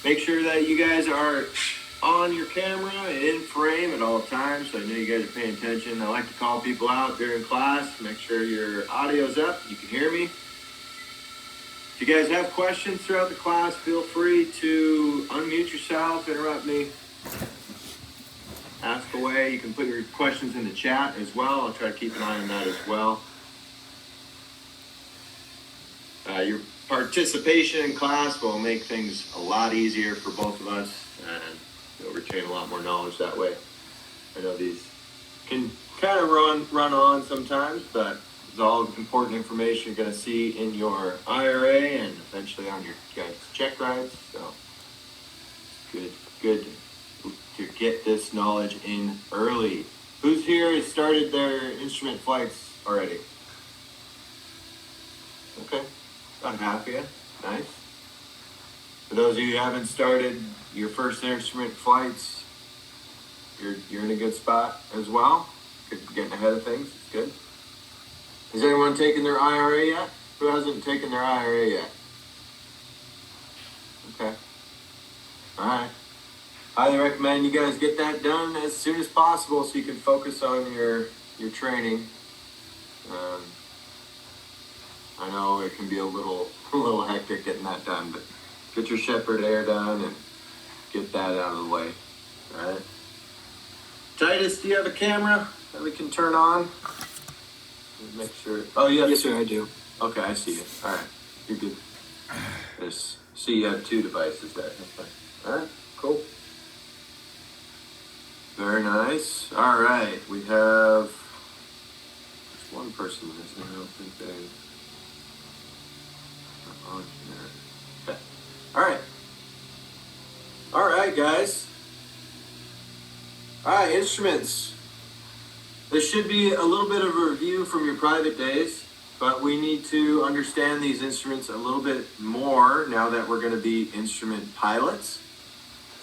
Make sure that you guys are on your camera in frame at all times, so I know you guys are paying attention. I like to call people out during class, make sure your audio's up, you can hear me. If you guys have questions throughout the class, feel free to unmute yourself, interrupt me, ask away. You can put your questions in the chat as well. I'll try to keep an eye on that as well. Your participation in class will make things a lot easier for both of us, and you'll retain a lot more knowledge that way. I know these can kind of run on sometimes, but it's all important information you're going to see in your IRA and eventually on your guys' check rides. So good to get this knowledge in early. Who's here has started their instrument flights already? Okay, about half of you. Nice. For those of you who haven't started your first instrument flights, you're in a good spot as well. Getting ahead of things. It's good. Has anyone taken their IRA yet? Who hasn't taken their IRA yet? Okay. All right. Highly recommend you guys get that done as soon as possible so you can focus on your training. I know it can be a little hectic getting that done, but get your Shepherd Air done and get that out of the way. All right. Titus, do you have a camera that we can turn on? Make sure. Oh, yeah. Yes, sir, I do. Okay, I see you. All right. You're good. I just see you have two devices there. That's fine. All right. Cool. Very nice. All right. We have just one person missing. I don't think they are on here. Okay. All right. All right, guys. All right, instruments. This should be a little bit of a review from your private days, but we need to understand these instruments a little bit more now that we're going to be instrument pilots.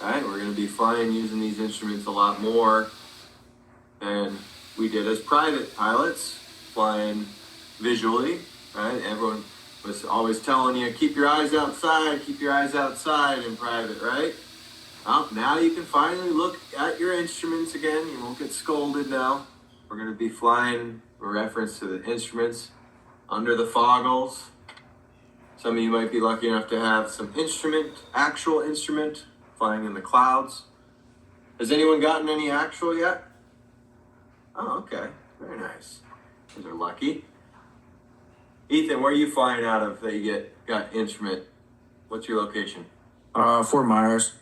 All right, we're going to be flying using these instruments a lot more than we did as private pilots, flying visually. Right, everyone was always telling you, keep your eyes outside in private, right? Well, now you can finally look at your instruments again. You won't get scolded now. We're going to be flying in reference to the instruments under the foggles. Some of you might be lucky enough to have some actual instrument, flying in the clouds. Has anyone gotten any actual yet? Oh, okay. Very nice. Those are lucky. Ethan, where are you flying out of that you got instrument? What's your location? Fort Myers.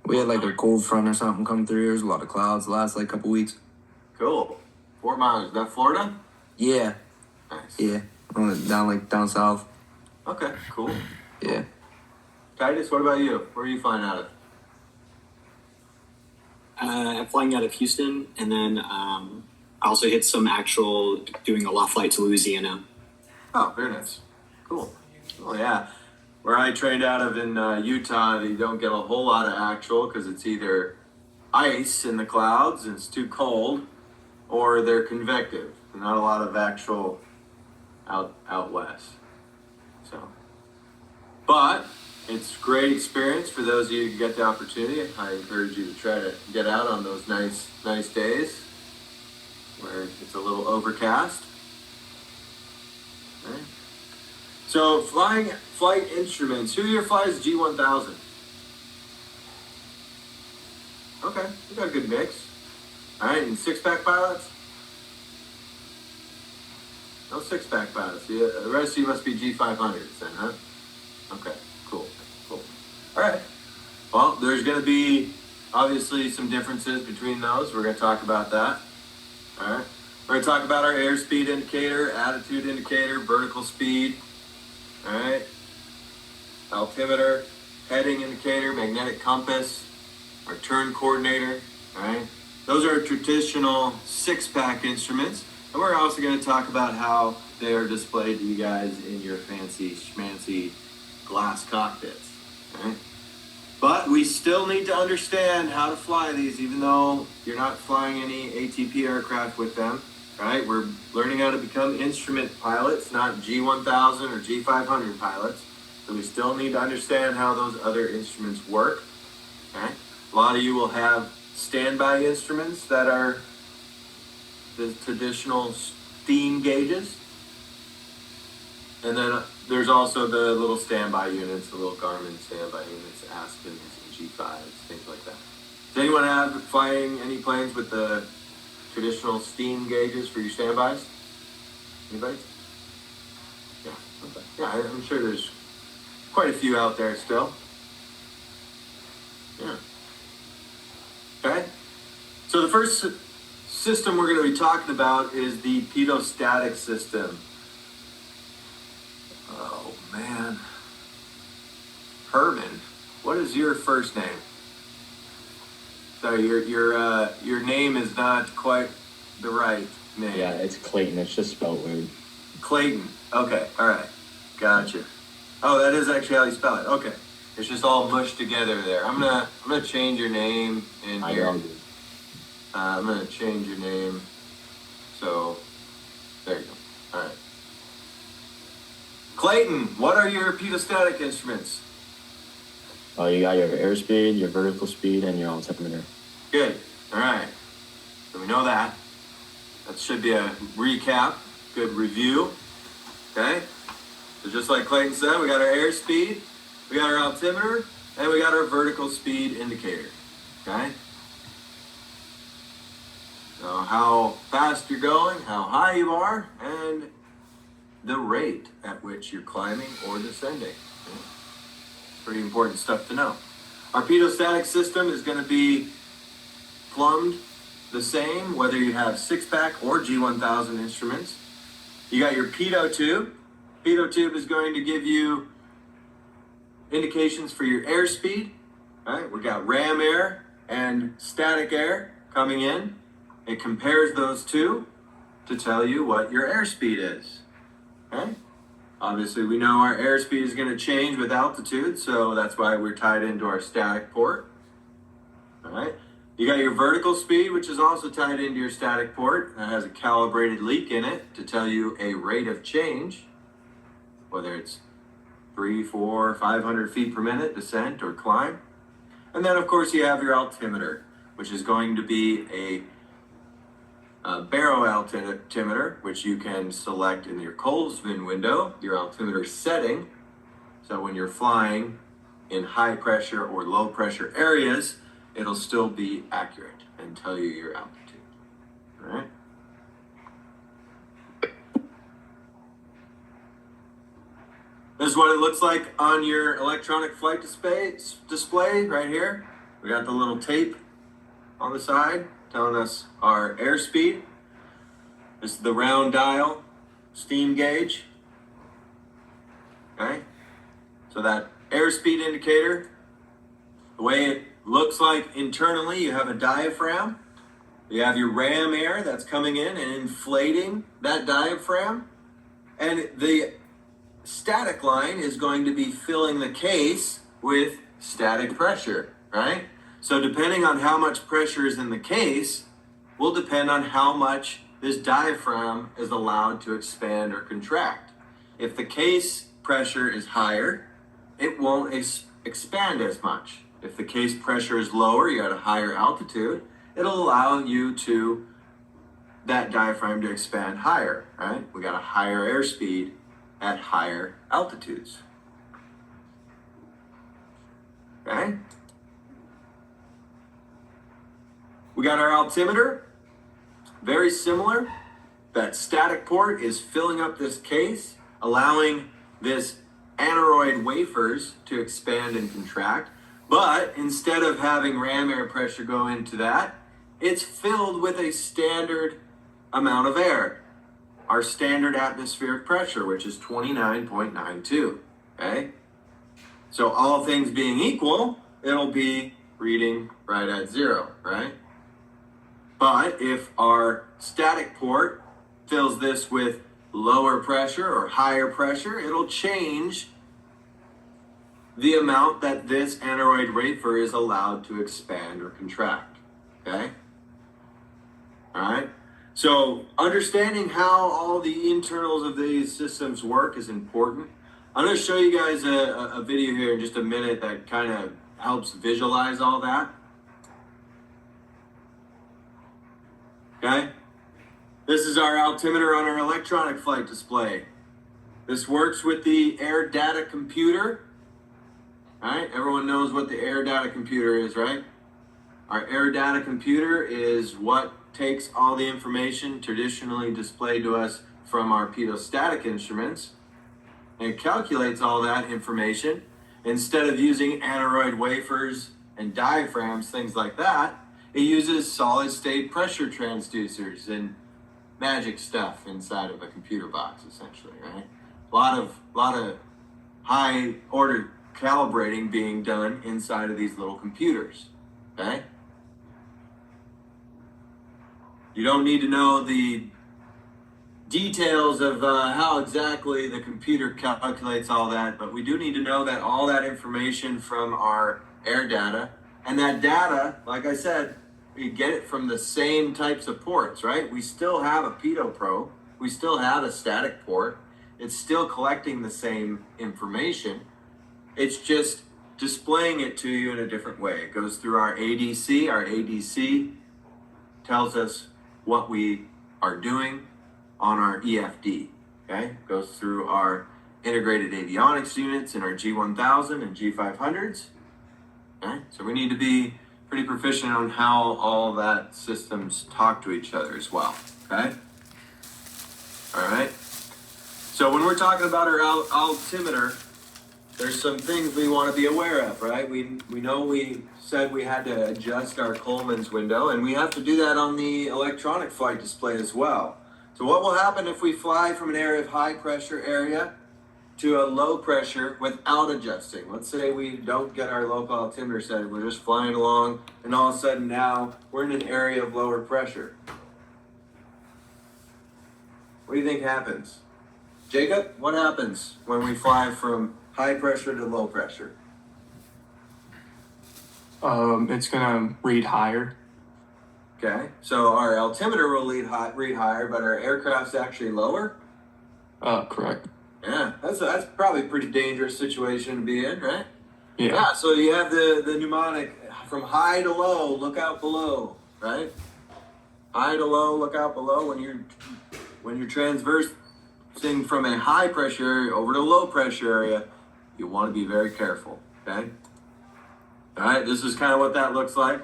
We had like a cold front or something come through. There's a lot of clouds the last couple weeks. Cool. Fort Myers, is that Florida? Yeah. Nice. Yeah. Down south. Okay, cool. Yeah. Titus, what about you? Where are you flying out of? I'm flying out of Houston, and then I also hit some actual doing a lot flight to Louisiana. Oh, very nice. Cool. Oh, yeah. Where I trained out of in Utah, you don't get a whole lot of actual because it's either ice in the clouds and it's too cold, or they're convective. Not a lot of actual out west. So, but it's great experience for those of you who get the opportunity. I encourage you to try to get out on those nice days where it's a little overcast. Right. So flight instruments. Who here flies G1000? Okay, we got a good mix. All right, and six-pack pilots? No six-pack pilots. Yeah, the rest of you must be G500s then, huh? Okay, cool. All right. Well, there's going to be obviously some differences between those. We're going to talk about that. All right. We're going to talk about our airspeed indicator, attitude indicator, vertical speed. All right. Altimeter, heading indicator, magnetic compass, our turn coordinator. All right. Those are traditional six-pack instruments. And we're also going to talk about how they are displayed to you guys in your fancy schmancy glass cockpits. All right. But we still need to understand how to fly these, even though you're not flying any ATP aircraft with them. right? We're learning how to become instrument pilots, not G1000 or G500 pilots. So we still need to understand how those other instruments work. Okay? A lot of you will have standby instruments that are the traditional steam gauges. And then there's also the little standby units, the little Garmin standby units, Aspens and G5s, things like that. Does anyone have flying any planes with the traditional steam gauges for your standbys? Anybody? Yeah, okay. Yeah, I'm sure there's quite a few out there still. Yeah. Okay. So the first system we're going to be talking about is the pedostatic system. Oh man. Herman, what is your first name? Sorry, your name is not quite the right name. Yeah, it's Clayton. It's just spelled weird. Clayton. Okay, all right, gotcha. Oh, that is actually how you spell it. Okay, it's just all mushed together there. I'm gonna change your name in here. I'm gonna change your name. So there you go. All right. Clayton, what are your pedostatic instruments? Oh, you got your airspeed, your vertical speed, and your altimeter. Good. All right. So we know that. That should be a recap. Good review. Okay. So just like Clayton said, we got our airspeed, we got our altimeter, and we got our vertical speed indicator. Okay. So how fast you're going, how high you are, and the rate at which you're climbing or descending. Okay. Pretty important stuff to know. Our pedostatic system is going to be plumbed the same whether you have 6-pack or G1000 instruments. You got your pedo tube. Pedo tube is going to give you indications for your airspeed. Right? We got ram air and static air coming in. It compares those two to tell you what your airspeed is. Okay? Obviously, we know our airspeed is going to change with altitude, so that's why we're tied into our static port. All right. You got your vertical speed, which is also tied into your static port. That has a calibrated leak in it to tell you a rate of change, whether it's 3, 4, 500 feet per minute descent or climb. And then, of course, you have your altimeter, which is going to be a baro altimeter, which you can select in your Colesman window, your altimeter setting. So when you're flying in high pressure or low pressure areas, it'll still be accurate and tell you your altitude. All right. This is what it looks like on your electronic flight display right here. We got the little tape on the side telling us our airspeed. This is the round dial steam gauge. Okay. So that airspeed indicator, the way it looks like internally, you have a diaphragm. You have your ram air that's coming in and inflating that diaphragm. And the static line is going to be filling the case with static pressure, right? So depending on how much pressure is in the case will depend on how much this diaphragm is allowed to expand or contract. If the case pressure is higher, it won't expand as much. If the case pressure is lower, you're at a higher altitude, it'll allow that diaphragm to expand higher, right? We got a higher airspeed at higher altitudes. Okay? We got our altimeter, very similar. That static port is filling up this case, allowing this aneroid wafers to expand and contract. But instead of having ram air pressure go into that, it's filled with a standard amount of air. Our standard atmospheric pressure, which is 29.92. Okay? So all things being equal, it'll be reading right at 0, right? But if our static port fills this with lower pressure or higher pressure, it'll change the amount that this aneroid wafer is allowed to expand or contract. Okay? All right? So understanding how all the internals of these systems work is important. I'm going to show you guys a video here in just a minute that kind of helps visualize all that. Okay? This is our altimeter on our electronic flight display. This works with the air data computer. All right? Everyone knows what the air data computer is, right? Our air data computer is what takes all the information traditionally displayed to us from our pitot-static instruments and calculates all that information. Instead of using aneroid wafers and diaphragms, things like that, it uses solid state pressure transducers and magic stuff inside of a computer box, essentially, right? A lot of high order calibrating being done inside of these little computers, okay? You don't need to know the details of how exactly the computer calculates all that, but we do need to know that all that information from our air data, and that data, like I said, we get it from the same types of ports, right? We still have a pitot probe, we still have a static port, it's still collecting the same information, it's just displaying it to you in a different way. It goes through our ADC tells us what we are doing on our EFD, okay? Goes through our integrated avionics units in our G1000 and G500s, okay? So we need to be pretty proficient on how all that systems talk to each other as well, okay? All right. So when we're talking about our altimeter, there's some things we want to be aware of, right? We know we said we had to adjust our Coleman's window, and we have to do that on the electronic flight display as well. So what will happen if we fly from an area of high pressure area to a low pressure without adjusting? Let's say we don't get our local altimeter set, we're just flying along, and all of a sudden now we're in an area of lower pressure. What do you think happens? Jacob, what happens when we fly from high pressure to low pressure? It's gonna read higher. Okay, so our altimeter will read higher, but our aircraft's actually lower? Correct. Yeah, that's probably a pretty dangerous situation to be in, right? Yeah. So you have the mnemonic from high to low, look out below, right? High to low, look out below. When you're transversing from a high pressure area over to a low pressure area, you want to be very careful, okay? All right, this is kind of what that looks like.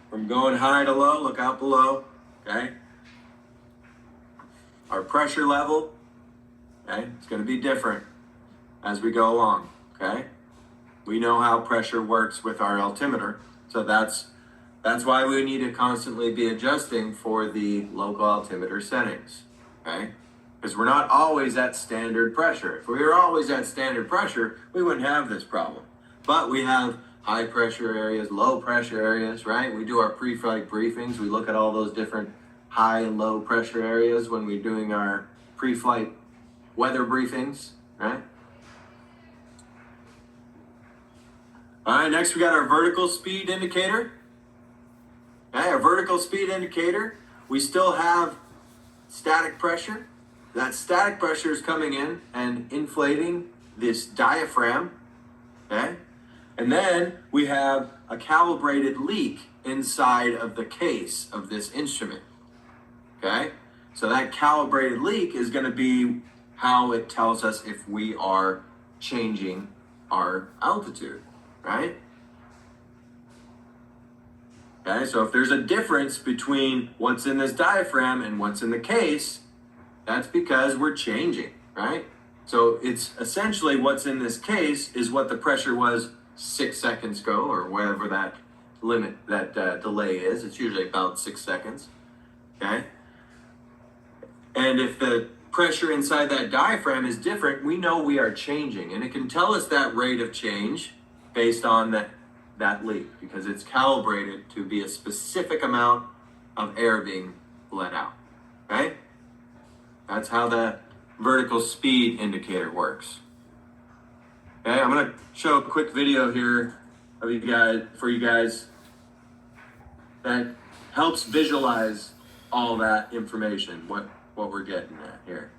From going high to low, look out below, okay? Our pressure level, okay, it's going to be different as we go along, okay? We know how pressure works with our altimeter, so that's why we need to constantly be adjusting for the local altimeter settings, okay? Because we're not always at standard pressure. If we were always at standard pressure, we wouldn't have this problem. But we have high pressure areas, low pressure areas, right? We do our pre-flight briefings. We look at all those different high and low pressure areas when we're doing our pre-flight weather briefings, right? All right, next we got our vertical speed indicator. Okay, our vertical speed indicator, we still have static pressure. That static pressure is coming in and inflating this diaphragm, okay? And then we have a calibrated leak inside of the case of this instrument, okay? So that calibrated leak is going to be how it tells us if we are changing our altitude, right? Okay, so if there's a difference between what's in this diaphragm and what's in the case, that's because we're changing, right? So it's essentially what's in this case is what the pressure was 6 seconds ago, or whatever that limit, that delay is. It's usually about 6 seconds, okay? And if the pressure inside that diaphragm is different, we know we are changing. And it can tell us that rate of change based on that leak, because it's calibrated to be a specific amount of air being let out, right? That's how the vertical speed indicator works. Okay, I'm gonna show a quick video here of you guys that helps visualize all that information, what we're getting at here.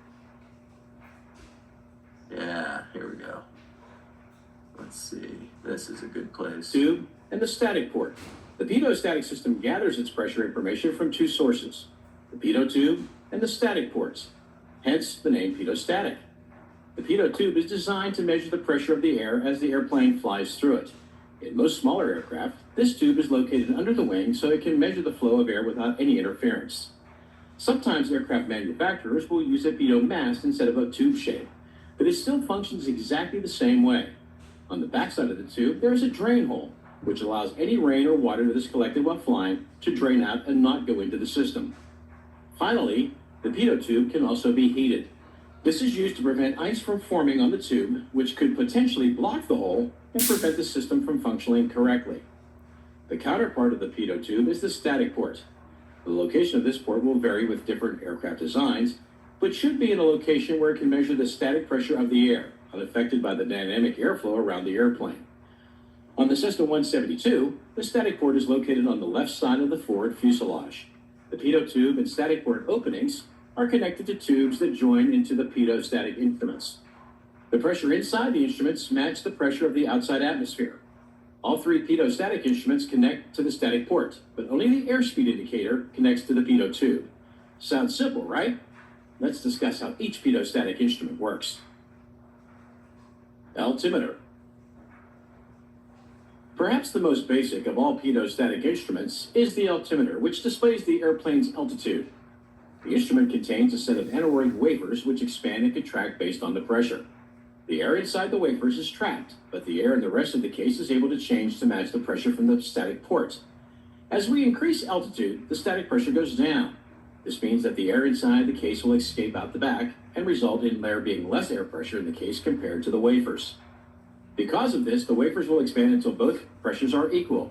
Yeah, here we go. Let's see. This is a good place. Tube and the static port. The pitot-static system gathers its pressure information from two sources, the pitot tube and the static ports, hence the name pitot-static. The pitot tube is designed to measure the pressure of the air as the airplane flies through it. In most smaller aircraft, this tube is located under the wing so it can measure the flow of air without any interference. Sometimes aircraft manufacturers will use a pitot mast instead of a tube shape, but it still functions exactly the same way. On the backside of the tube, there is a drain hole, which allows any rain or water that is collected while flying to drain out and not go into the system. Finally, the pitot tube can also be heated. This is used to prevent ice from forming on the tube, which could potentially block the hole and prevent the system from functioning correctly. The counterpart of the pitot tube is the static port. The location of this port will vary with different aircraft designs, but should be in a location where it can measure the static pressure of the air, unaffected by the dynamic airflow around the airplane. On the Cessna 172, the static port is located on the left side of the forward fuselage. The pitot tube and static port openings are connected to tubes that join into the pitot-static instruments. The pressure inside the instruments match the pressure of the outside atmosphere. All three pitot-static instruments connect to the static port, but only the airspeed indicator connects to the pitot tube. Sounds simple, right? Let's discuss how each pitot-static instrument works. Altimeter. Perhaps the most basic of all pitot-static instruments is the altimeter, which displays the airplane's altitude. The instrument contains a set of aneroid wafers which expand and contract based on the pressure. The air inside the wafers is trapped, but the air in the rest of the case is able to change to match the pressure from the static port. As we increase altitude, the static pressure goes down. This means that the air inside the case will escape out the back and result in there being less air pressure in the case compared to the wafers. Because of this, the wafers will expand until both pressures are equal.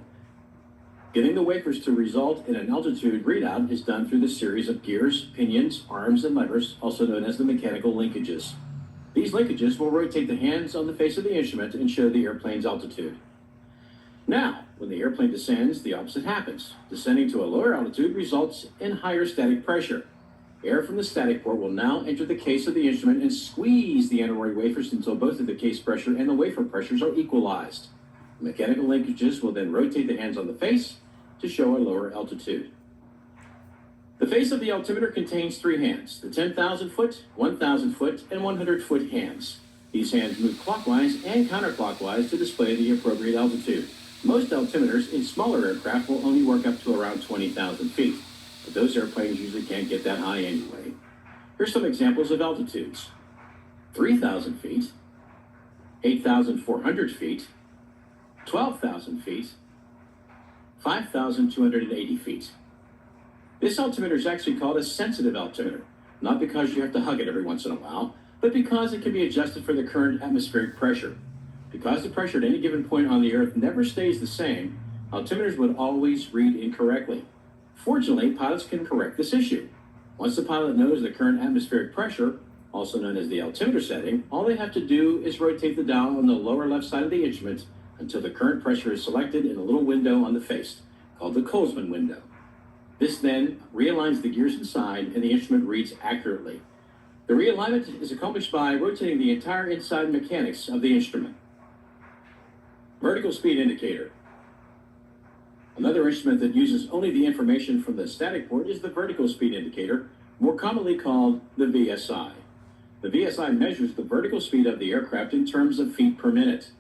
Getting the wafers to result in an altitude readout is done through the series of gears, pinions, arms, and levers, also known as the mechanical linkages. These linkages will rotate the hands on the face of the instrument and show the airplane's altitude. Now, when the airplane descends, the opposite happens. Descending to a lower altitude results in higher static pressure. Air from the static port will now enter the case of the instrument and squeeze the aneroid wafers until both of the case pressure and the wafer pressures are equalized. The mechanical linkages will then rotate the hands on the face to show a lower altitude. The face of the altimeter contains three hands, the 10,000 foot, 1,000 foot, and 100 foot hands. These hands move clockwise and counterclockwise to display the appropriate altitude. Most altimeters in smaller aircraft will only work up to around 20,000 feet, but those airplanes usually can't get that high anyway. Here's some examples of altitudes. 3,000 feet, 8,400 feet, 12,000 feet, 5,280 feet. This altimeter is actually called a sensitive altimeter, not because you have to hug it every once in a while, but because it can be adjusted for the current atmospheric pressure. Because the pressure at any given point on the Earth never stays the same, altimeters would always read incorrectly. Fortunately, pilots can correct this issue. Once the pilot knows the current atmospheric pressure, also known as the altimeter setting, all they have to do is rotate the dial on the lower left side of the instrument until the current pressure is selected in a little window on the face, called the Kollsman window. This then realigns the gears inside and the instrument reads accurately. The realignment is accomplished by rotating the entire inside mechanics of the instrument. Vertical speed indicator. Another instrument that uses only the information from the static port is the vertical speed indicator, more commonly called the VSI. The VSI measures the vertical speed of the aircraft in terms of feet per minute.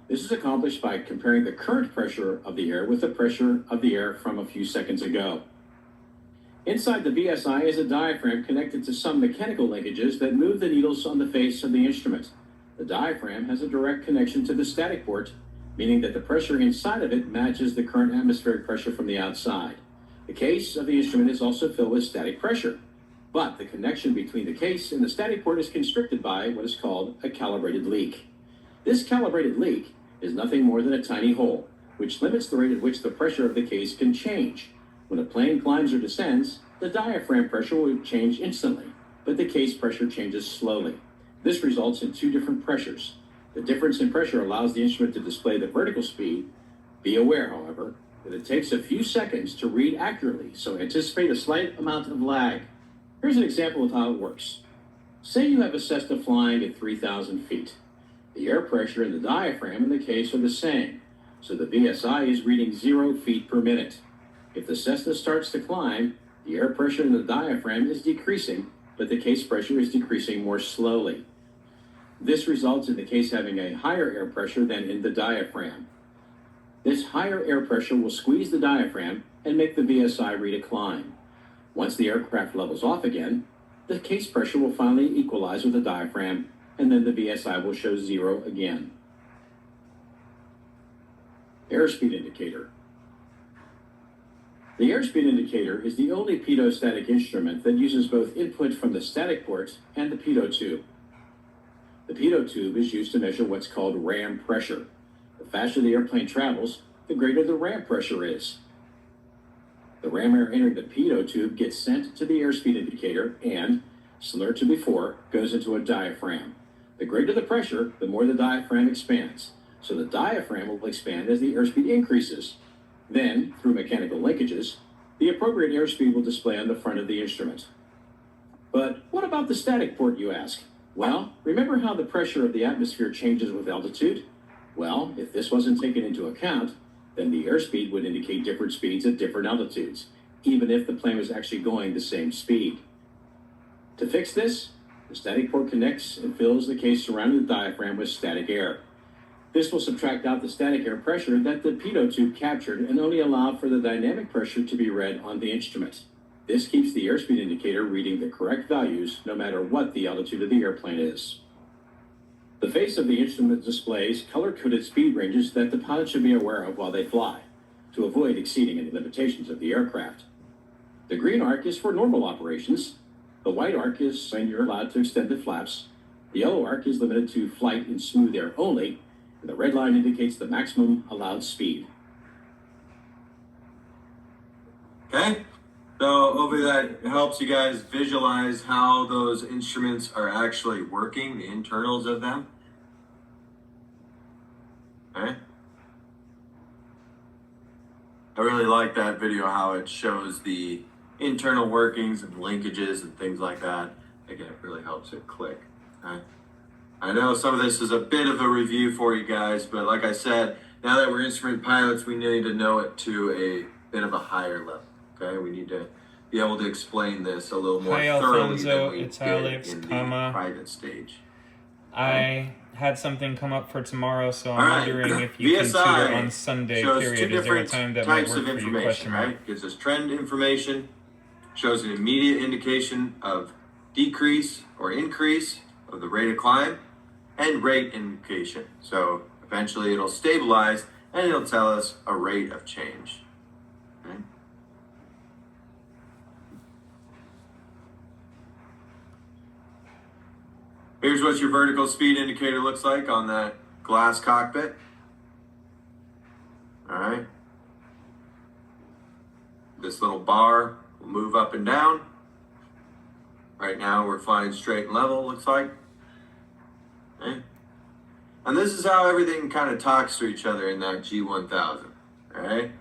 This is accomplished by comparing the current pressure of the air with the pressure of the air from a few seconds ago. Inside the VSI is a diaphragm connected to some mechanical linkages that move the needles on the face of the instrument. The diaphragm has a direct connection to the static port, meaning that the pressure inside of it matches the current atmospheric pressure from the outside. The case of the instrument is also filled with static pressure, but the connection between the case and the static port is constricted by what is called a calibrated leak. This calibrated leak is nothing more than a tiny hole, which limits the rate at which the pressure of the case can change. When a plane climbs or descends, the diaphragm pressure will change instantly, but the case pressure changes slowly. This results in two different pressures. The difference in pressure allows the instrument to display the vertical speed. Be aware, however, that it takes a few seconds to read accurately, so anticipate a slight amount of lag. Here's an example of how it works. Say you have a Cessna flying at 3,000 feet. The air pressure and the diaphragm in the case are the same, so the VSI is reading 0 feet per minute. If the Cessna starts to climb, the air pressure in the diaphragm is decreasing, but the case pressure is decreasing more slowly. This results in the case having a higher air pressure than in the diaphragm. This higher air pressure will squeeze the diaphragm and make the VSI read a climb. Once the aircraft levels off again, the case pressure will finally equalize with the diaphragm, and then the VSI will show 0 again. Airspeed indicator. The airspeed indicator is the only pitot-static instrument that uses both input from the static port and the pitot tube. The pitot tube is used to measure what's called ram pressure. The faster the airplane travels, the greater the ram pressure is. The ram air entering the pitot tube gets sent to the airspeed indicator and, similar to before, goes into a diaphragm. The greater the pressure, the more the diaphragm expands. So the diaphragm will expand as the airspeed increases. Then, through mechanical linkages, the appropriate airspeed will display on the front of the instrument. But what about the static port, you ask? Well, remember how the pressure of the atmosphere changes with altitude? Well, if this wasn't taken into account, then the airspeed would indicate different speeds at different altitudes, even if the plane was actually going the same speed. To fix this, the static port connects and fills the case surrounding the diaphragm with static air. This will subtract out the static air pressure that the pitot tube captured and only allow for the dynamic pressure to be read on the instrument. This keeps the airspeed indicator reading the correct values no matter what the altitude of the airplane is. The face of the instrument displays color-coded speed ranges that the pilot should be aware of while they fly, to avoid exceeding any limitations of the aircraft. The green arc is for normal operations. The white arc is when you're allowed to extend the flaps. The yellow arc is limited to flight in smooth air only, and the red line indicates the maximum allowed speed. Okay, so hopefully that helps you guys visualize how those instruments are actually working, the internals of them. Okay. I really like that video, how it shows the internal workings and linkages and things like that. Again, it really helps it click. Okay. I know some of this is a bit of a review for you guys, but like I said, now that we're instrument pilots, we need to know it to a bit of a higher level. Okay, we need to be able to explain this a little more Hi, thoroughly Alfonso. than we It's did Alex, in the comma. private stage. I had something come up for tomorrow, so I'm All right. wondering if you can VSI tutor on Sunday, shows period. two Is there a different time that might types work of for you? information, Question mark. right? Gives us trend information, shows an immediate indication of decrease or increase of the rate of climb, and rate indication. So eventually it'll stabilize and it'll tell us a rate of change. Okay? Here's what your vertical speed indicator looks like on that glass cockpit. All right. This little bar will move up and down. Right now we're flying straight and level, looks like. Okay. And this is how everything kind of talks to each other in that G1000. All right.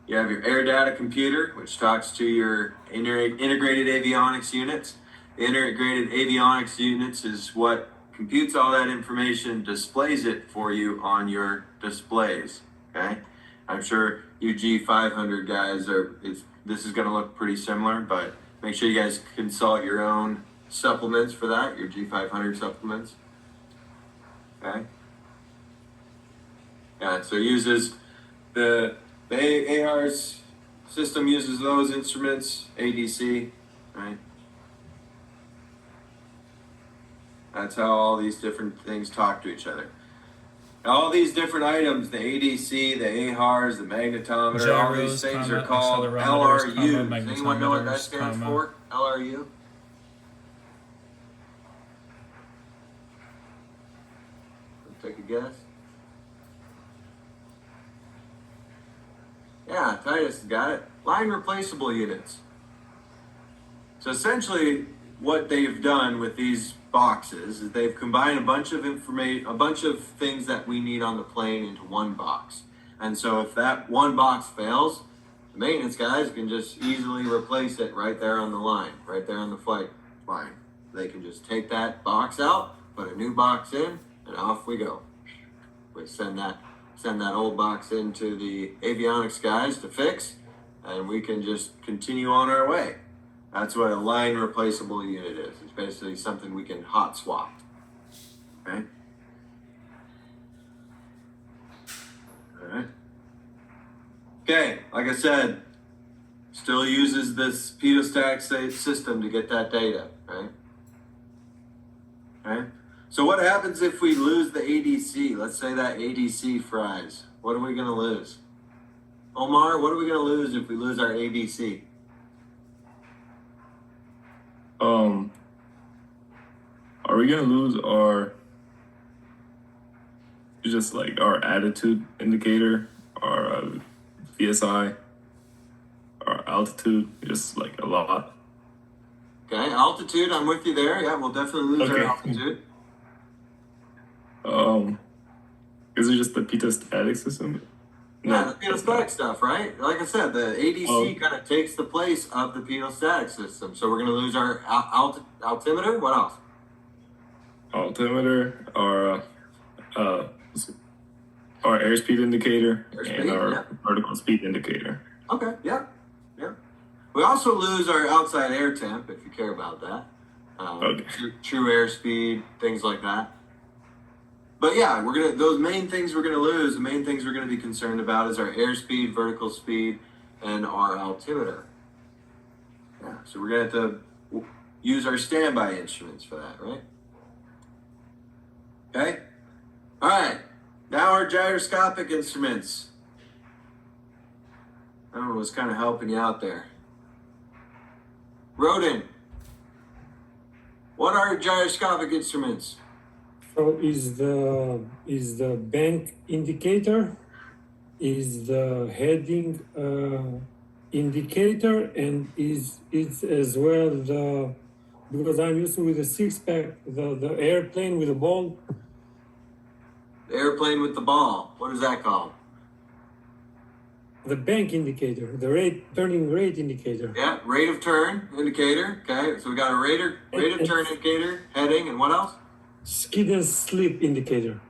You have your air data computer, which talks to your integrated avionics units. The integrated avionics units is what computes all that information and displays it for you on your displays. Okay. I'm sure you G500 guys this is going to look pretty similar, but make sure you guys consult your own supplements for that, your G500 supplements. Okay. Yeah, so it uses the ARS system uses those instruments, ADC, right? That's how all these different things talk to each other. All these different items, the ADC, the AHARS, the magnetometer, all these Gyros, things comma, are called accelerometers, LRUs. comma, Does anyone know what that magnetometers, stands comma. for? LRU? Take a guess. Yeah, Titus got it. Line replaceable units. So essentially, what they've done with these boxes is they've combined a bunch of information, a bunch of things that we need on the plane into one box. And so if that one box fails, the maintenance guys can just easily replace it right there on the line, right there on the flight line. They can just take that box out, put a new box in, and off we go. We send that old box into the avionics guys to fix, and we can just continue on our way. That's what a line replaceable unit is. It's basically something we can hot swap. Okay? Alright. Okay, like I said, still uses this pedostat system to get that data, right? Okay? So what happens if we lose the ADC? Let's say that ADC fries. What are we gonna lose? Omar, what are we gonna lose if we lose our ADC? Are we gonna lose our just like our attitude indicator, our VSI, our altitude, just like a lot? Okay, altitude, I'm with you there. Yeah, we'll definitely lose our Okay. altitude. Is it just the pitot-static system? Yeah, the pedostatic stuff, right? Like I said, the ADC Oh. kind of takes the place of the pedostatic system. So we're gonna lose our altimeter. What else? Altimeter, our airspeed indicator, Airspeed, and our yeah. vertical speed indicator. Okay, yeah. We also lose our outside air temp, if you care about that. Okay. True airspeed, things like that. But yeah, those main things we're gonna lose. The main things we're gonna be concerned about is our airspeed, vertical speed, and our altimeter. Yeah, so we're gonna have to use our standby instruments for that, right? Okay. All right. Now our gyroscopic instruments. I was kind of helping you out there. Rodin, what are gyroscopic instruments? So is the bank indicator, is the heading indicator, and is as well the, because I'm used to with the six pack, the airplane with the ball. The airplane with the ball. What is that called? The bank indicator, the turning rate indicator. Yeah, rate of turn indicator. Okay, so we got a rate of turn indicator, heading, and what else? Skid and slip indicator.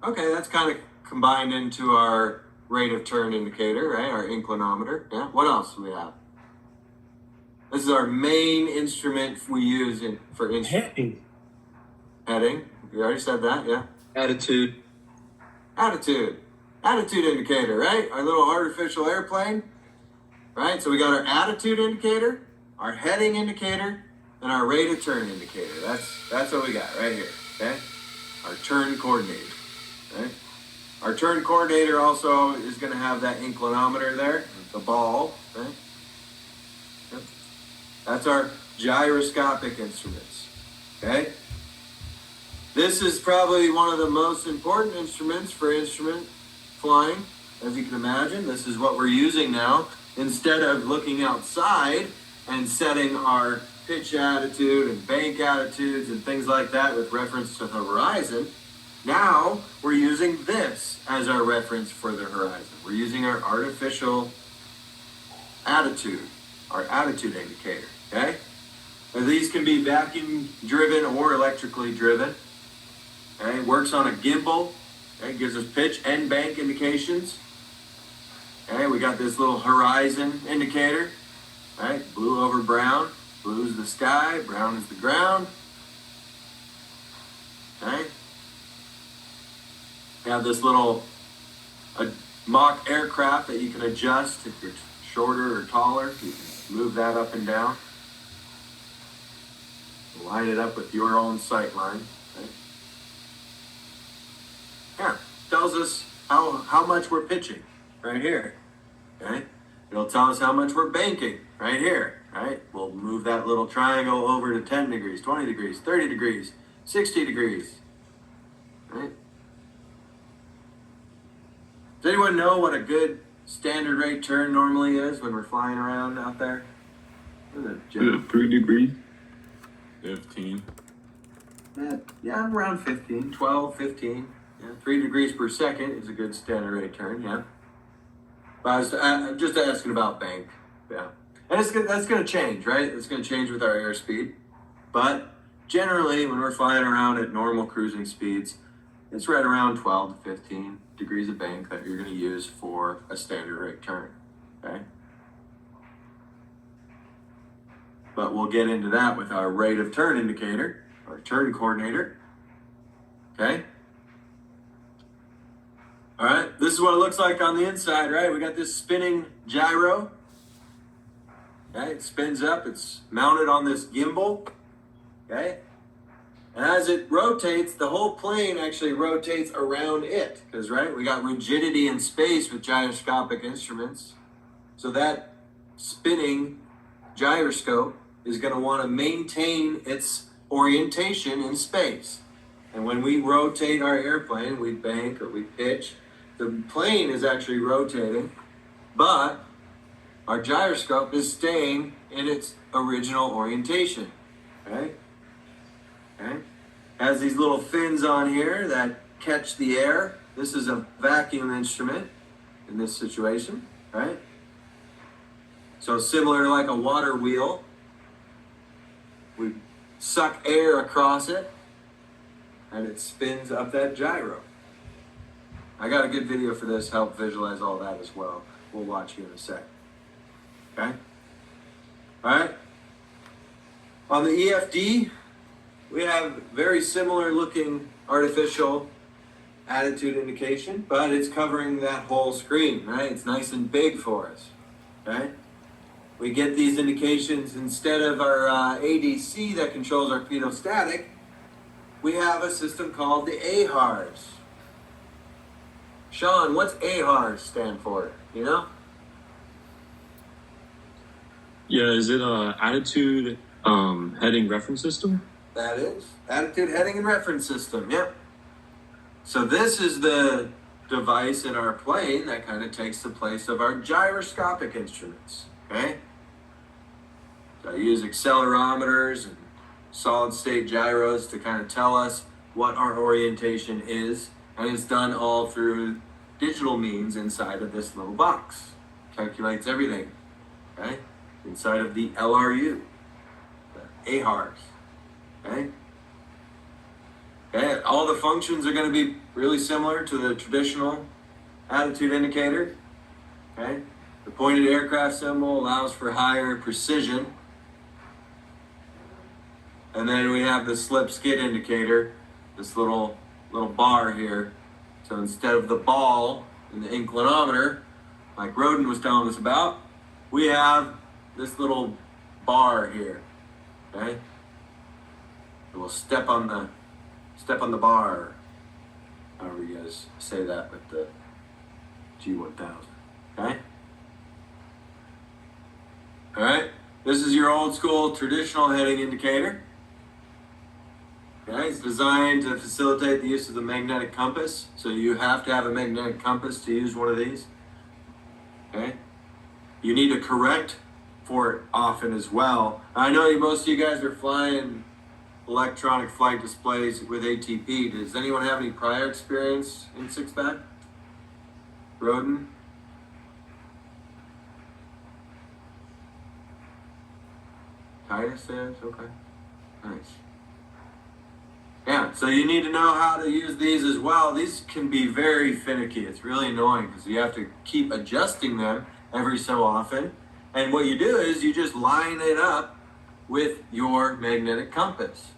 Okay, that's kind of combined into our rate of turn indicator, right? Our inclinometer. Yeah. What else do we have? This is our main instrument we use for instrument Heading. heading. You already said that, yeah. Attitude. Attitude indicator, right? Our little artificial airplane, right? So we got our attitude indicator, our heading indicator, and our rate of turn indicator. That's what we got right here, okay? Our turn coordinator, right? Our turn coordinator also is going to have that inclinometer there, the ball, right? Yep. That's our gyroscopic instruments, okay? This is probably one of the most important instruments for instrument flying, as you can imagine. This is what we're using now. Instead of looking outside and setting our pitch attitude and bank attitudes and things like that with reference to the horizon, now we're using this as our reference for the horizon. We're using our artificial attitude, our attitude indicator, okay? Now, these can be vacuum driven or electrically driven. Okay, works on a gimbal. Okay, gives us pitch and bank indications. Okay, we got this little horizon indicator. Right, blue over brown. Blue is the sky, brown is the ground. Okay. We have this little mock aircraft that you can adjust if you're shorter or taller. You can move that up and down. Line it up with your own sight line. Okay. Yeah, tells us how much we're pitching right here, okay? It'll tell us how much we're banking right here, right? We'll move that little triangle over to 10 degrees, 20 degrees, 30 degrees, 60 degrees, right? Does anyone know what a good standard rate turn normally is when we're flying around out there? What is it, Jim? 3 degrees. 15. Yeah, around 15, 12, 15. Yeah, 3 degrees per second is a good standard rate turn, yeah. But I'm just asking about bank. Yeah. And that's going to change, right? It's going to change with our airspeed. But generally, when we're flying around at normal cruising speeds, it's right around 12 to 15 degrees of bank that you're going to use for a standard rate turn. Okay? But we'll get into that with our rate of turn indicator, our turn coordinator. Okay? All right, this is what it looks like on the inside, right? We got this spinning gyro. Okay, it spins up, it's mounted on this gimbal. Okay? And as it rotates, the whole plane actually rotates around it. Because, right, we got rigidity in space with gyroscopic instruments. So that spinning gyroscope is going to want to maintain its orientation in space. And when we rotate our airplane, we bank or we pitch, the plane is actually rotating, but our gyroscope is staying in its original orientation. Okay? Okay? Has these little fins on here that catch the air. This is a vacuum instrument in this situation, right? So similar to like a water wheel, we suck air across it and it spins up that gyro. I got a good video for this, help visualize all that as well. We'll watch you in a sec. Okay? All right? On the EFD, we have very similar looking artificial attitude indication, but it's covering that whole screen, right? It's nice and big for us, okay? We get these indications instead of our ADC that controls our pedostatic, we have a system called the AHARS. Sean, what's AHARS stand for? You know? Yeah, is it a attitude heading reference system? That is attitude heading and reference system. Yep. So this is the device in our plane that kind of takes the place of our gyroscopic instruments. Okay. So I use accelerometers and solid state gyros to kind of tell us what our orientation is, and it's done all through digital means inside of this little box. Calculates everything. Okay. Inside of the LRU, the AHARS. Okay. Okay. All the functions are going to be really similar to the traditional attitude indicator. Okay. The pointed aircraft symbol allows for higher precision. And then we have the slip skid indicator, this little bar here. So instead of the ball in the inclinometer, like Roden was telling us about, we have this little bar here. Okay. We'll step on the bar. However you guys say that with the G1000. Okay? Alright? This is your old school traditional heading indicator. Okay? It's designed to facilitate the use of the magnetic compass. So you have to have a magnetic compass to use one of these. Okay? You need to correct for it often as well. I know most of you guys are flying electronic flight displays with ATP. Does anyone have any prior experience in six-pack? Roden? Titus there? Okay. Nice. Yeah, so you need to know how to use these as well. These can be very finicky. It's really annoying because you have to keep adjusting them every so often. And what you do is you just line it up with your magnetic compass.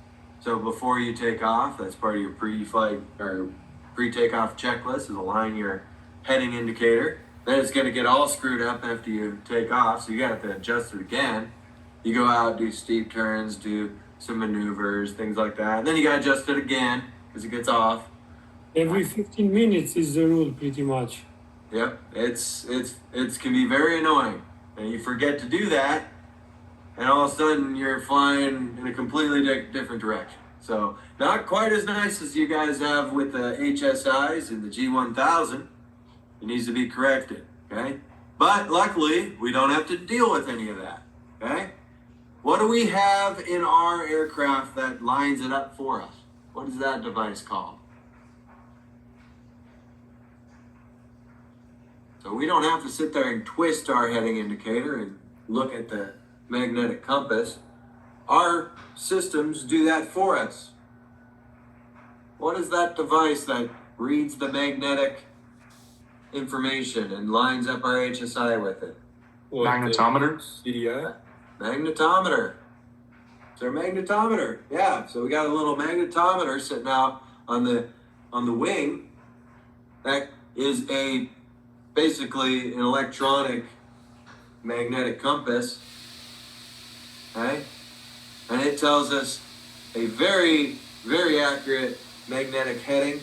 So before you take off, that's part of your pre-flight or pre-takeoff checklist, is align your heading indicator. Then it's going to get all screwed up after you take off, so you got to adjust it again. You go out, do steep turns, do some maneuvers, things like that. And then you got to adjust it again because it gets off. Every 15 minutes is the rule, pretty much. Yep, it can be very annoying, and you forget to do that, and all of a sudden you're flying in a completely different direction. So not quite as nice as you guys have with the HSIs and the G1000. It needs to be corrected, okay? But luckily, we don't have to deal with any of that, okay? What do we have in our aircraft that lines it up for us? What is that device called? It's So we don't have to sit there and twist our heading indicator and look at the magnetic compass. Our systems do that for us. What is that device that reads the magnetic information and lines up our HSI with it? Magnetometer? CDI? Magnetometer. It's our magnetometer. Yeah, so we got a little magnetometer sitting out on the wing. That is basically an electronic magnetic compass. Okay? And it tells us a very, very accurate magnetic heading,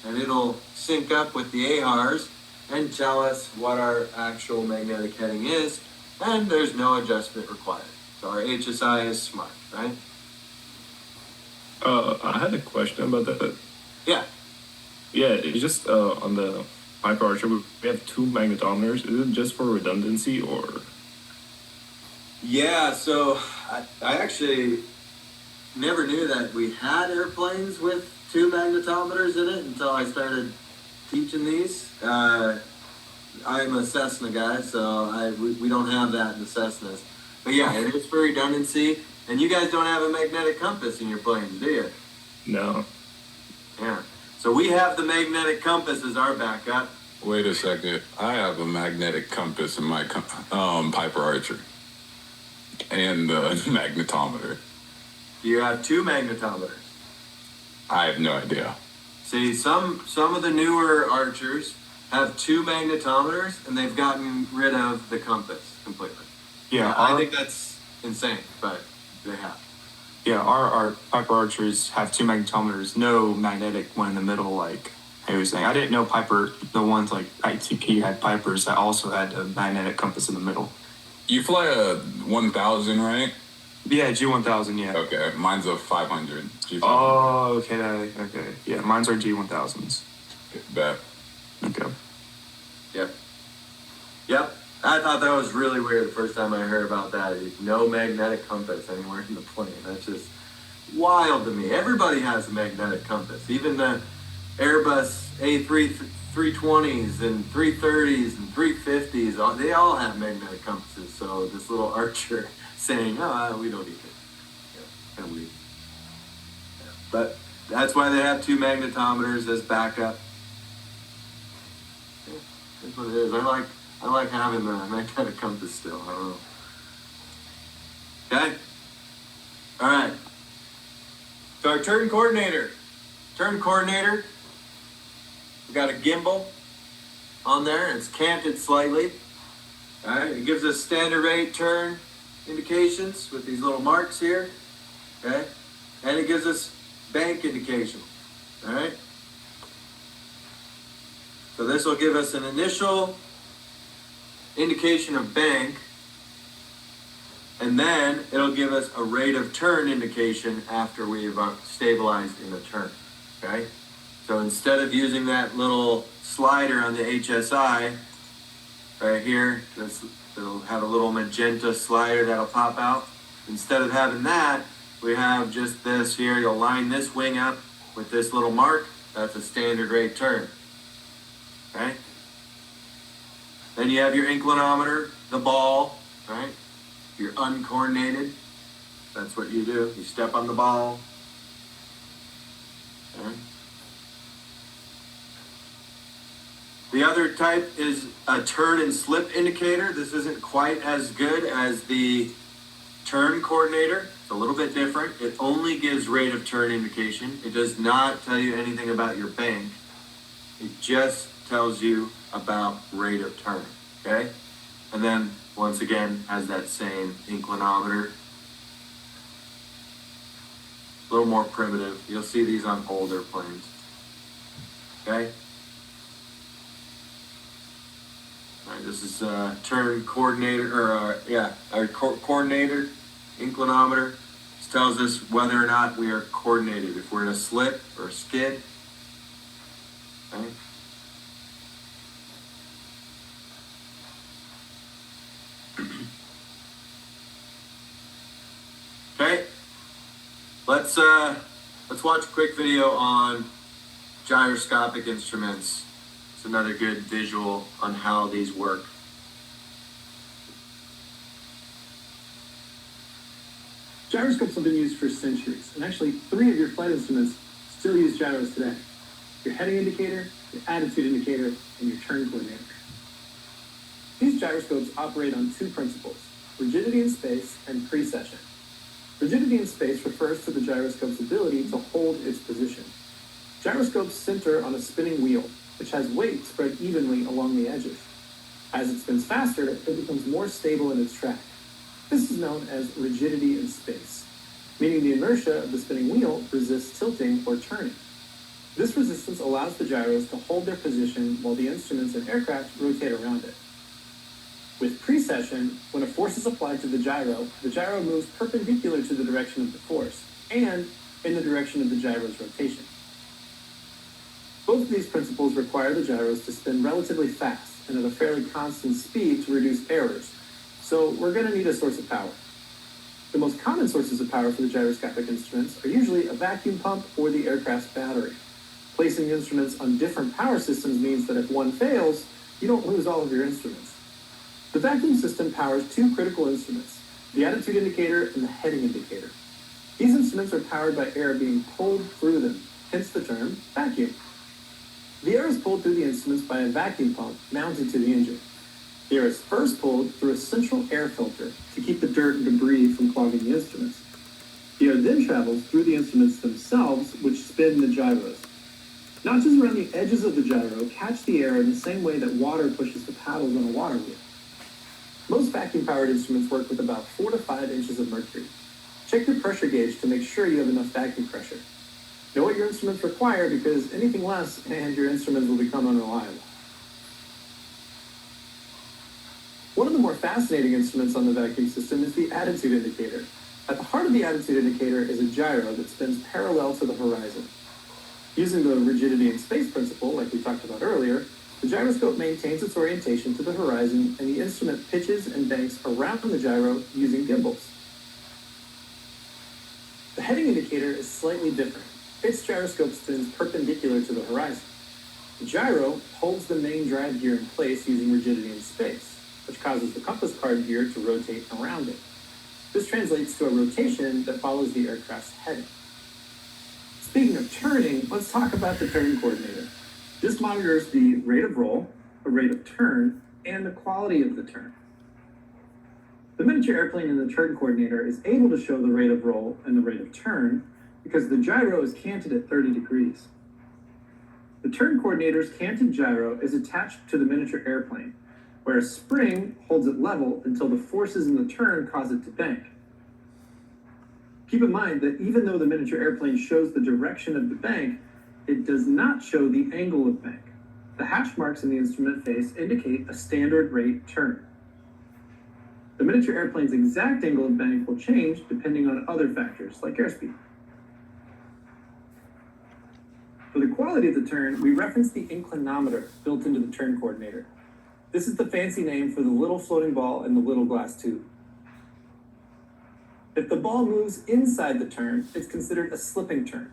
and it'll sync up with the AHRS and tell us what our actual magnetic heading is, and there's no adjustment required. So our HSI is smart, right? I had a question about that. Yeah. Yeah, it's just on the Piper Archer, we have 2 magnetometers. Is it just for redundancy or? Yeah, so I actually never knew that we had airplanes with 2 magnetometers in it until I started teaching these. I'm a Cessna guy, so we don't have that in the Cessnas. But yeah, it is for redundancy. And you guys don't have a magnetic compass in your planes, do you? No. Yeah. So we have the magnetic compass as our backup. Wait a second. I have a magnetic compass in my Piper Archer. And the magnetometer. You have 2 magnetometers. I have no idea. See, some of the newer Archers have 2 magnetometers, and they've gotten rid of the compass completely. Yeah, I think that's insane, but they have. Yeah, our Piper Archers have 2 magnetometers, no magnetic one in the middle, like I was saying. I didn't know Piper, the ones like ITP had Pipers that also had a magnetic compass in the middle. You fly a 1000, right? Yeah, G1000, yeah. Okay, mine's a 500. G500. Oh, okay. Yeah, mine's are G1000s. Bet. Okay. Yep. I thought that was really weird the first time I heard about that. No magnetic compass anywhere in the plane. That's just wild to me. Everybody has a magnetic compass. Even the Airbus A320s and 330s and 350s, they all have magnetic compasses. So this little Archer saying, oh, we don't need it. Yeah, kind of weird. Yeah. But that's why they have 2 magnetometers as backup. Yeah, that's what it is. I like having the magnetic compass still. I don't know. Okay? All right. So our turn coordinator. We got a gimbal on there, and it's canted slightly. All right? It gives us standard rate turn indications with these little marks here. Okay? And it gives us bank indication. All right? So this will give us an initial indication of bank, and then it'll give us a rate of turn indication after we've stabilized in a turn. Okay, so instead of using that little slider on the HSI right here, it'll have a little magenta slider that'll pop out. Instead of having that, we have just this here. You'll line this wing up with this little mark. That's a standard rate turn. Okay. Then you have your inclinometer, the ball, right? You're uncoordinated. That's what you do. You step on the ball. Okay. The other type is a turn and slip indicator. This isn't quite as good as the turn coordinator. It's a little bit different. It only gives rate of turn indication. It does not tell you anything about your bank. It just tells you about rate of turn, okay? And then, once again, has that same inclinometer. A little more primitive. You'll see these on older planes, okay? All right, this is turn coordinator, or our coordinator, inclinometer. This tells us whether or not we are coordinated, if we're in a slip or a skid, okay? Okay, let's watch a quick video on gyroscopic instruments, It's another good visual on how these work. Gyroscopes have been used for centuries, and actually 3 of your flight instruments still use gyros today. Your heading indicator, your attitude indicator, and your turn coordinator. These gyroscopes operate on 2 principles: rigidity in space and precession. Rigidity in space refers to the gyroscope's ability to hold its position. Gyroscopes center on a spinning wheel, which has weight spread evenly along the edges. As it spins faster, it becomes more stable in its track. This is known as rigidity in space, meaning the inertia of the spinning wheel resists tilting or turning. This resistance allows the gyros to hold their position while the instruments and aircraft rotate around it. With precession, when a force is applied to the gyro moves perpendicular to the direction of the force and in the direction of the gyro's rotation. Both of these principles require the gyros to spin relatively fast and at a fairly constant speed to reduce errors, so we're going to need a source of power. The most common sources of power for the gyroscopic instruments are usually a vacuum pump or the aircraft's battery. Placing the instruments on different power systems means that if one fails, you don't lose all of your instruments. The vacuum system powers 2 critical instruments, the attitude indicator and the heading indicator. These instruments are powered by air being pulled through them, hence the term vacuum. The air is pulled through the instruments by a vacuum pump mounted to the engine. The air is first pulled through a central air filter to keep the dirt and debris from clogging the instruments. The air then travels through the instruments themselves, which spin the gyros. Notches around the edges of the gyro catch the air in the same way that water pushes the paddles on a water wheel. Most vacuum-powered instruments work with about 4 to 5 inches of mercury. Check your pressure gauge to make sure you have enough vacuum pressure. Know what your instruments require, because anything less and your instruments will become unreliable. One of the more fascinating instruments on the vacuum system is the attitude indicator. At the heart of the attitude indicator is a gyro that spins parallel to the horizon. Using the rigidity in space principle, like we talked about earlier, the gyroscope maintains its orientation to the horizon, and the instrument pitches and banks around the gyro using gimbals. The heading indicator is slightly different. Its gyroscope spins perpendicular to the horizon. The gyro holds the main drive gear in place using rigidity in space, which causes the compass card gear to rotate around it. This translates to a rotation that follows the aircraft's heading. Speaking of turning, let's talk about the turn coordinator. This monitors the rate of roll, the rate of turn, and the quality of the turn. The miniature airplane in the turn coordinator is able to show the rate of roll and the rate of turn because the gyro is canted at 30 degrees. The turn coordinator's canted gyro is attached to the miniature airplane, where a spring holds it level until the forces in the turn cause it to bank. Keep in mind that even though the miniature airplane shows the direction of the bank, it does not show the angle of bank. The hatch marks in the instrument face indicate a standard rate turn. The miniature airplane's exact angle of bank will change depending on other factors like airspeed. For the quality of the turn, we reference the inclinometer built into the turn coordinator. This is the fancy name for the little floating ball in the little glass tube. If the ball moves inside the turn, it's considered a slipping turn.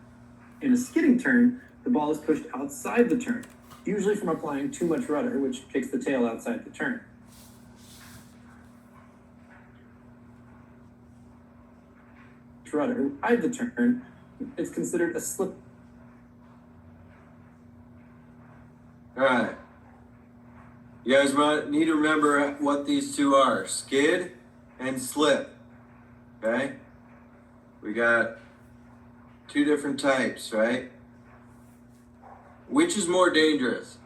In a skidding turn, the ball is pushed outside the turn, usually from applying too much rudder, which kicks the tail outside the turn. Rudder inside the turn, it's considered a slip. All right. You guys need to remember what these two are: skid and slip. Okay? We got 2 different types, right? Which is more dangerous?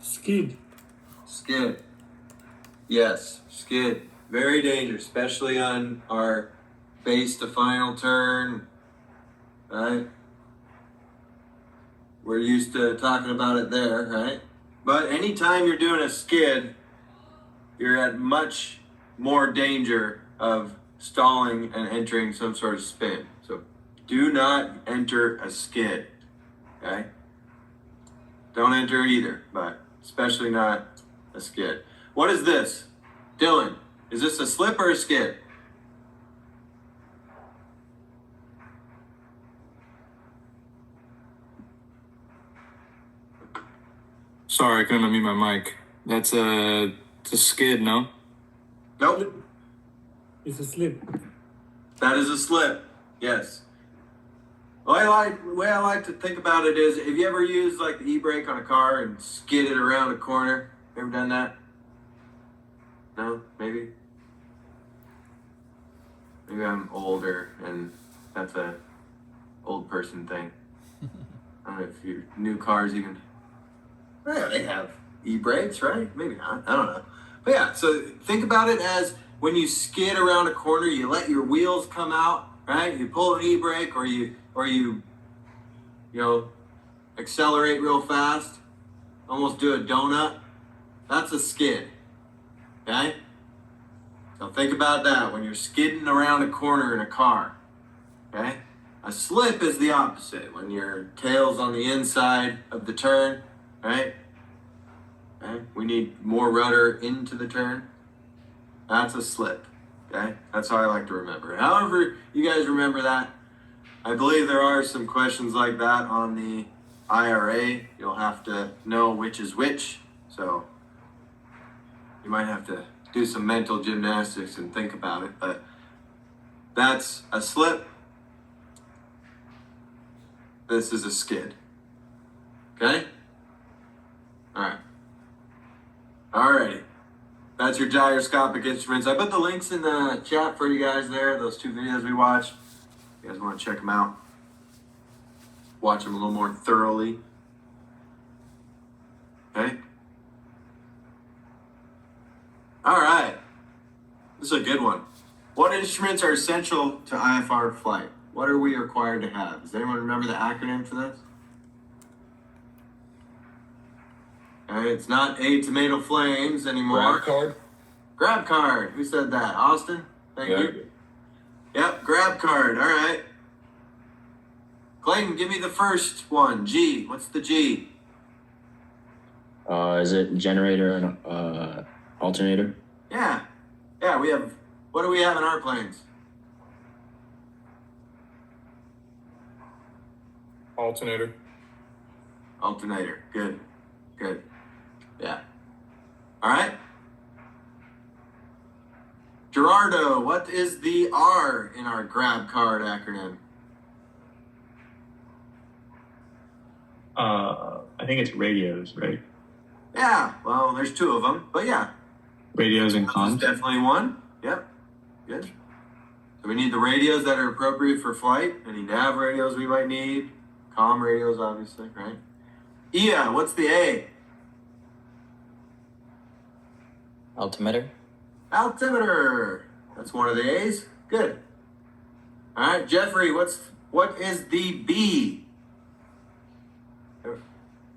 Skid. Skid. Yes, skid. Very dangerous, especially on our base to final turn, right? We're used to talking about it there, right? But anytime you're doing a skid, you're at much more danger of stalling and entering some sort of spin. So do not enter a skid, okay? Don't enter either, but especially not a skid. What is this? Dylan, is this a slip or a skid? Sorry, I couldn't unmute my mic. That's a skid, no? Nope. It's a slip. That is a slip. Yes. The way I like to think about it is, have you ever used like the e-brake on a car and skid it around a corner? Ever done that? No? Maybe? Maybe I'm older and that's a old person thing. I don't know if your new cars even... Yeah, they have e-brakes, right? Maybe not. I don't know. But yeah, so think about it as when you skid around a corner, you let your wheels come out, right? You pull an e-brake or you accelerate real fast, almost do a donut. That's a skid. Okay? So think about that when you're skidding around a corner in a car. Okay? A slip is the opposite, when your tail's on the inside of the turn, right? Okay? We need more rudder into the turn. That's a slip. Okay? That's how I like to remember it. However you guys remember that, I believe there are some questions like that on the IRA. You'll have to know which is which. So you might have to do some mental gymnastics and think about it. But that's a slip. This is a skid. Okay? Alright. Alrighty. That's your gyroscopic instruments. I put the links in the chat for you guys there, those 2 videos we watched. You guys want to check them out? Watch them a little more thoroughly. Okay? Alright. This is a good one. What instruments are essential to IFR flight? What are we required to have? Does anyone remember the acronym for this? Okay, it's not A Tomato Flames anymore. Grab card? Grab card. Who said that? Austin? Thank you. Yep, grab card. All right. Clayton, give me the first one. G. What's the G? Is it generator and alternator? Yeah. Yeah, we have... What do we have in our planes? Alternator. Alternator. Good. Good. Yeah. All right. Gerardo, what is the R in our grab card acronym? I think it's radios, right? Yeah, well, there's 2 of them, but yeah. Radios and That's comms. definitely one. Yep. Good. So we need the radios that are appropriate for flight. Any nav radios we might need. Comm radios, obviously, right? Ia, what's the A? Altimeter. Altimeter. That's one of the A's. Good. All right, Jeffrey, what is the B?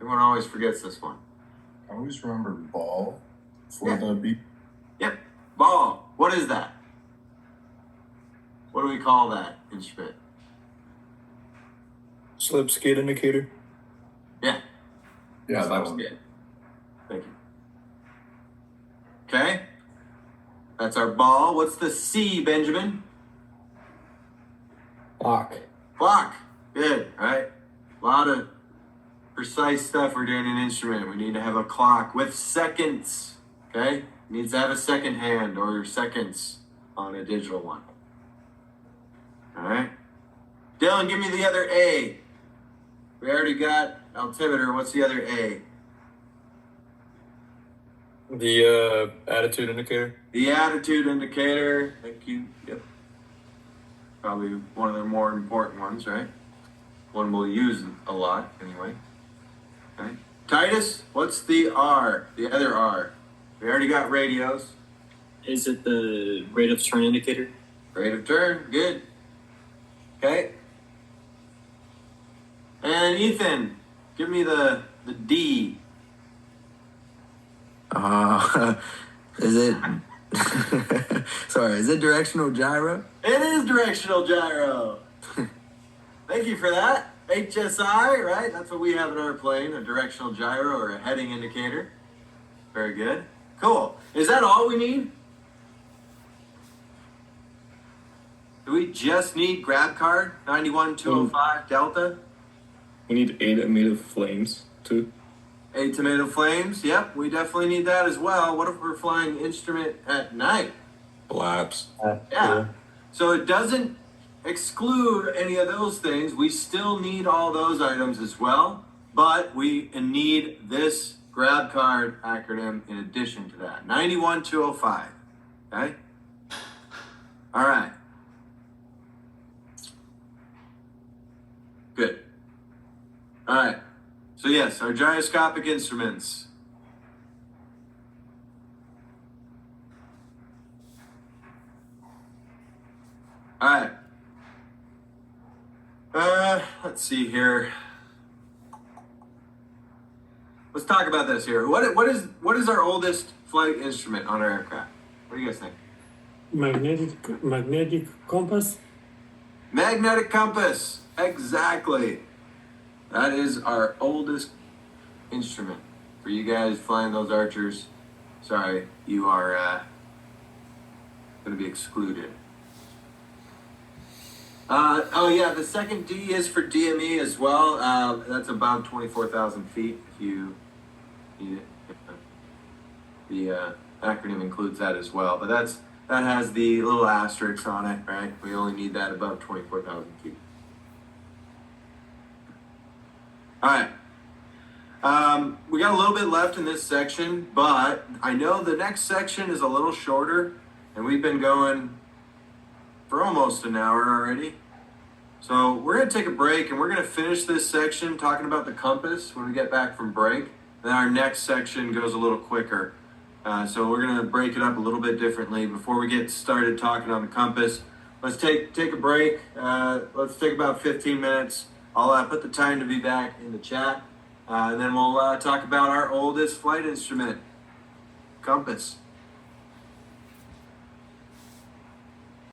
Everyone always forgets this one. I always remember ball for Yeah. the beat. Yep. Ball. What is that? What do we call that instrument? Slip skid indicator. Yeah. Yeah, that That's one. good. Thank you. Okay. That's our ball. What's the C, Benjamin? Clock. Clock. Good. All right. A lot of precise stuff we're doing in an instrument. We need to have a clock with seconds. Okay? Needs to have a second hand or seconds on a digital one. All right. Dylan, give me the other A. We already got altimeter. What's the other A? The attitude indicator. The attitude indicator. Thank you. Yep. Probably one of the more important ones, right? One we'll use a lot anyway. Okay. Titus, what's the R? The other R. We already got radios. Is it the rate of turn indicator? Rate of turn. Good. Okay. And Ethan, give me the D. Is it? Sorry, is it directional gyro? It is directional gyro. Thank you for that. HSI, right? That's what we have in our plane, a directional gyro or a heading indicator. Very good. Cool. Is that all we need? Do we just need grab card 91205 Delta? We need 8 emitter flames too. Tomato flames. Yep, we definitely need that as well. What if we're flying instrument at night? Flaps. Yeah. So it doesn't exclude any of those things. We still need all those items as well, but we need this grab card acronym in addition to that. 91205. Okay? All right. Good. All right. So yes, our gyroscopic instruments. All right. Let's see here. Let's talk about this here. What is our oldest flight instrument on our aircraft? What do you guys think? Magnetic compass. Magnetic compass. Exactly. That is our oldest instrument. For you guys flying those Archers, sorry, you are going to be excluded. Oh yeah, the second D is for DME as well. That's about 24,000 feet if you need it. The acronym includes that as well, but that has the little asterisk on it, right? We only need that above 24,000 feet. All right. We got a little bit left in this section, but I know the next section is a little shorter, and we've been going for almost an hour already. So we're going to take a break, and we're going to finish this section talking about the compass when we get back from break. Then our next section goes a little quicker. So we're going to break it up a little bit differently. Before we get started talking on the compass, let's take a break. Let's take about 15 minutes. I'll put the time to be back in the chat, and then we'll talk about our oldest flight instrument, compass.